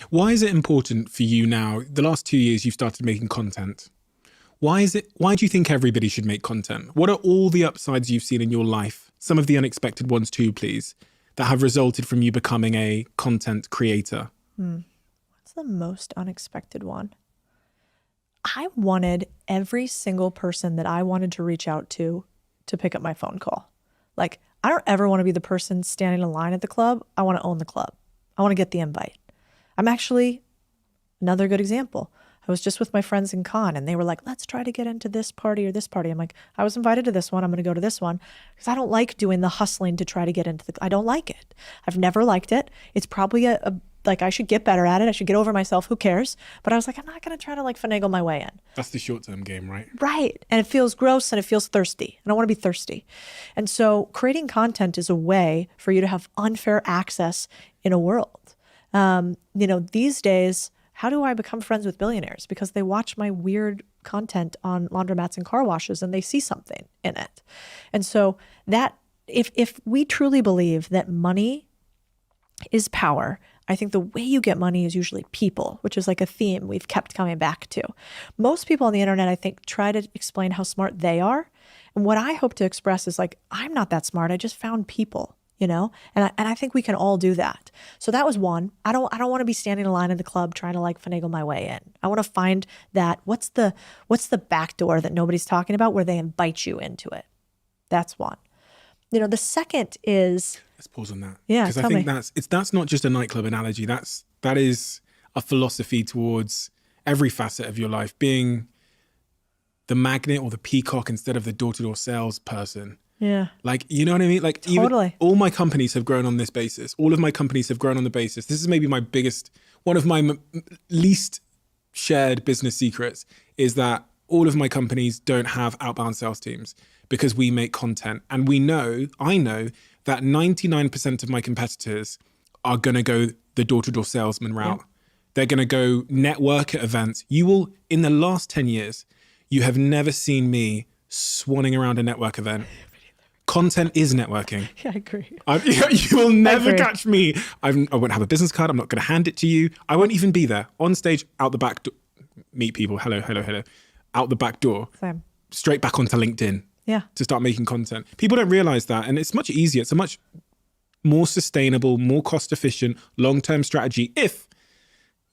Why is it important for you now? The last 2 years you've started making content. Why do you think everybody should make content? What are all the upsides you've seen in your life? Some of the unexpected ones too, please, that have resulted from you becoming a content creator. What's the most unexpected one? I wanted every single person that I wanted to reach out to pick up my phone call. Like, I don't ever want to be the person standing in line at the club. I want to own the club. I want to get the invite. I'm actually, another good example. I was just with my friends in con and they were like, let's try to get into this party or this party. I'm like, I was invited to this one. I'm going to go to this one because I don't like doing the hustling to try to get into I don't like it. I've never liked it. It's probably like I should get better at it. I should get over myself. Who cares? But I was like, I'm not going to try to like finagle my way in. That's the short-term game, right? Right. And it feels gross and it feels thirsty. And I want to be thirsty. And so creating content is a way for you to have unfair access in a world. These days, how do I become friends with billionaires? Because they watch my weird content on laundromats and car washes and they see something in it. And so that if we truly believe that money is power, I think the way you get money is usually people, which is like a theme we've kept coming back to. Most people on the internet, I think, try to explain how smart they are. And what I hope to express is like, I'm not that smart. I just found people. And I think we can all do that. So that was one. I don't want to be standing in line in the club trying to like finagle my way in. I want to find that what's the back door that nobody's talking about where they invite you into it. That's one. The second is, let's pause on that. Yeah, because I think that's not just a nightclub analogy. That is a philosophy towards every facet of your life, being the magnet or the peacock instead of the door-to-door salesperson. Yeah. Like, you know what I mean? Like, totally. All my companies have grown on this basis. All of my companies have grown on the basis. This is maybe one of my least shared business secrets is that all of my companies don't have outbound sales teams because we make content. And I know that 99% of my competitors are going to go the door-to-door salesman route. Yeah. They're going to go network at events. In the last 10 years, you have never seen me swanning around a network event. Content is networking. Yeah, I agree. You will never catch me. I won't have a business card. I'm not going to hand it to you. I won't even be there. On stage, out the back door, meet people. Hello. Out the back door. Same. Straight back onto LinkedIn. Yeah. To start making content. People don't realize that. And it's much easier. It's a much more sustainable, more cost efficient, long-term strategy if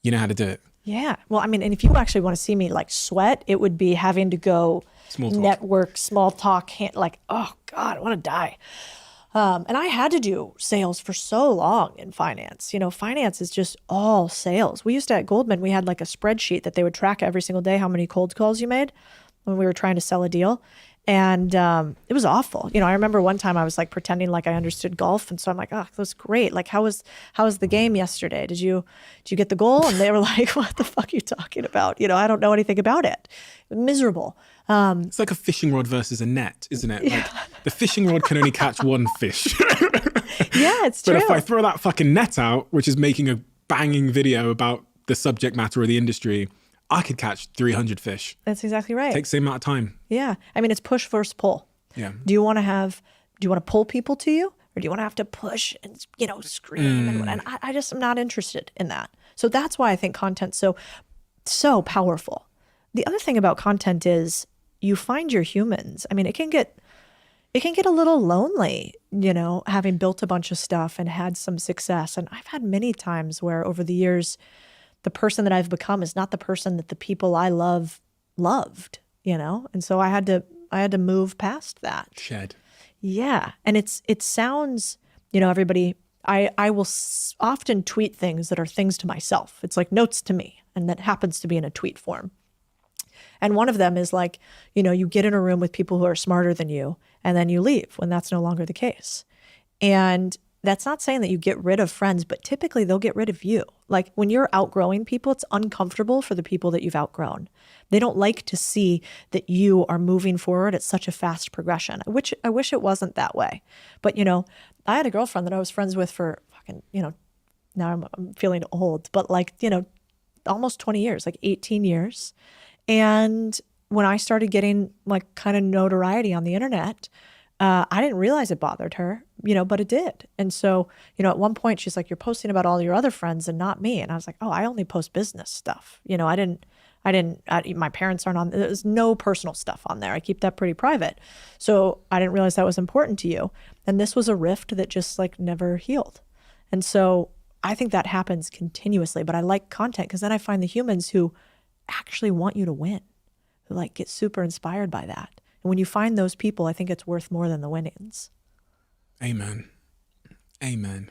you know how to do it. Yeah. Well, I mean, and if you actually want to see me like sweat, it would be having to go network, small talk, like, oh God, I want to die. And I had to do sales for so long in finance. Finance is just all sales. We used to, at Goldman, we had like a spreadsheet that they would track every single day how many cold calls you made when we were trying to sell a deal. And it was awful. I remember one time I was like pretending like I understood golf. And so I'm like, oh, that was great. Like, how was the game yesterday? Did you get the goal? And they were like, what the fuck are you talking about? I don't know anything about it. Miserable. It's like a fishing rod versus a net, isn't it? Yeah. Like the fishing rod can only catch one fish. Yeah, it's true. But if I throw that fucking net out, which is making a banging video about the subject matter of the industry, I could catch 300 fish. That's exactly right. Takes the same amount of time. Yeah. I mean, it's push versus pull. Yeah. Do you want to pull people to you, or do you want to have to push and, scream? And I just am not interested in that. So that's why I think content's so powerful. The other thing about content is you find your humans. I mean, it can get a little lonely, having built a bunch of stuff and had some success. And I've had many times where over the years, the person that I've become is not the person that the people I loved, And so I had to move past that. Shed. Yeah. And it sounds, everybody, I will often tweet things that are things to myself. It's like notes to me, and that happens to be in a tweet form. And one of them is like, you get in a room with people who are smarter than you, and then you leave when that's no longer the case. And that's not saying that you get rid of friends, but typically they'll get rid of you. Like when you're outgrowing people, it's uncomfortable for the people that you've outgrown. They don't like to see that you are moving forward at such a fast progression. I wish it wasn't that way. But, I had a girlfriend that I was friends with for fucking, now I'm feeling old, but like, almost 20 years, like 18 years. And when I started getting like kind of notoriety on the internet, I didn't realize it bothered her, but it did. And so, at one point she's like, you're posting about all your other friends and not me. And I was like, oh, I only post business stuff. My parents aren't on, there's no personal stuff on there. I keep that pretty private. So I didn't realize that was important to you. And this was a rift that just like never healed. And so I think that happens continuously, but I like content because then I find the humans who actually want you to win, who like get super inspired by that. And when you find those people, I think it's worth more than the winnings. Amen. Amen.